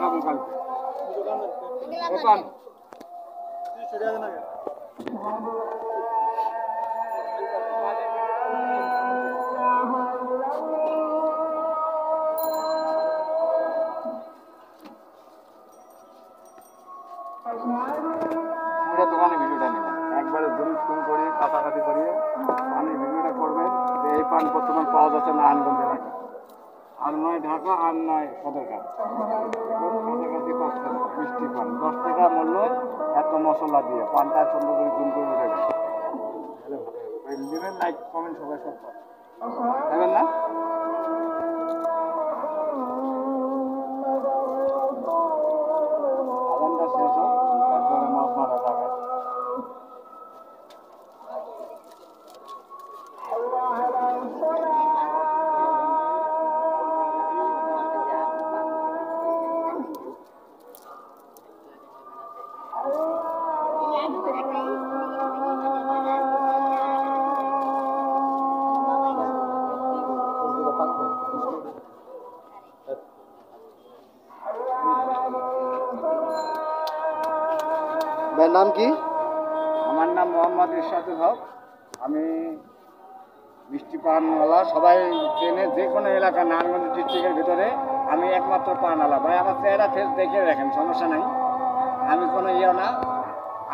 দেখাবো কালকে। দোকান পুরো দোকানে ভিডিওটা নেবেন, একবারে জুম করিয়ে কাছাকাছি করিয়ে পানি ভিডিওটা করবেন যে এই পান বর্তমান পাওয়া যাচ্ছে নারায়ণগঞ্জ এলাকা, আর নয় ঢাকা, আর নয় সদরঘাট। কাছাকাছি পাচ্ছেন মিষ্টি পান 10 টাকা মূল্য, এত মশলা দিয়ে পানটা সুন্দর করে জুম করে উঠে গেছে। লাইক কমেন্ট সবাই সব দেবেন না। আদানটা শেষ হোক, তারপরে মাছ মারা যাবে। ভাইয়ের নাম কি? আমার নাম মোহাম্মদ ইরশাদুল হক। আমি মিষ্টি পানওয়ালা, সবাই চেনে, যে কোনো এলাকা নারায়ণগঞ্জ ডিস্ট্রিক্টের ভিতরে আমি একমাত্র পানওয়ালা। ভাই আমার চেহারা ফেস দেখে রাখেন, সমস্যা নাই, আমি কোনো না।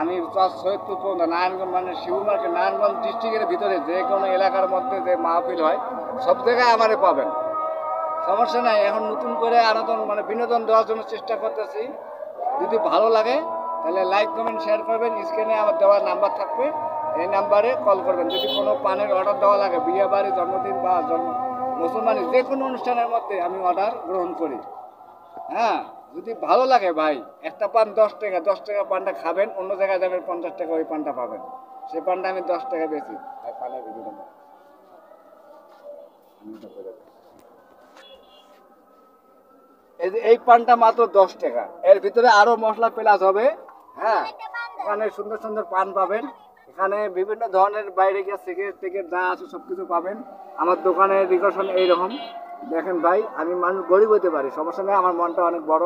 আমি সৈয়দপুর পর্যন্ত নারায়ণগঞ্জ মানে শিবু মার্কেট নারায়ণগঞ্জ ডিস্ট্রিক্টের ভিতরে যে কোনো এলাকার মধ্যে যে মাহফিল হয় সব জায়গায় আমারে পাবেন, সমস্যা নাই। এখন নতুন করে আনন্দ মানে বিনোদন দেওয়ার জন্য চেষ্টা করতেছি। যদি ভালো লাগে তাহলে লাইক কমেন্ট শেয়ার করবেন। স্ক্রিনে আমার দেওয়ার নাম্বার থাকবে, এই নাম্বারে কল করবেন। যদি কোনো পানের অর্ডার দেওয়া লাগে, বিয়ে বাড়ি, জন্মদিন বা মুসলমানি যে কোনো অনুষ্ঠানের মধ্যে আমি অর্ডার গ্রহণ করি। হ্যাঁ, যদি ভালো লাগে ভাই, একটা পান 10 টাকা, 10 টাকা পানটা খাবেন, অন্য জায়গায় যাবেন 50 টাকা ওই পানটা পাবেন, সেই পানটা আমি 10 টাকা বেশি। ভাই পানের ভিডিওটা এই পানটা মাত্র 10 টাকা, এর ভিতরে আরো মশলা প্লাস হবে। হ্যাঁ, এখানে সুন্দর সুন্দর পান পাবেন, এখানে বিভিন্ন ধরনের বাইরে গিয়ে সিগারেট টিকেট যা আছে সব কিছু পাবেন। আমার দোকানের ডেকোরেশন এইরকম দেখেন ভাই, আমি মানুষ গরিব হতে পারি, সমস্যা নেই, আমার মনটা অনেক বড়,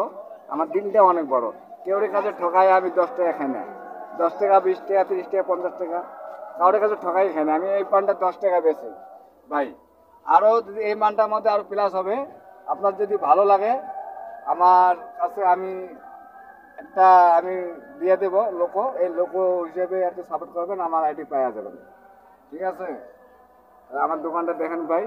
আমার দিলটা অনেক বড়। কেউরের কাছে ঠকাই আমি 10 টাকা খাই না, 10 টাকা 20 টাকা 30 টাকা 50 টাকা কাউরের কাছে ঠকাই খাই না। আমি এই পানটা 10 টাকা বেশি ভাই। আরও যদি এই মানটার মধ্যে আরও প্লাস হবে, আপনার যদি ভালো লাগে আমার কাছে আমি দিয়ে দেবো লোকো, এই লোকো হিসেবে একটু সাপোর্ট করবেন, আমার আইডি পাওয়া যাবেন। ঠিক আছে, আমার দোকানটা দেখেন ভাই।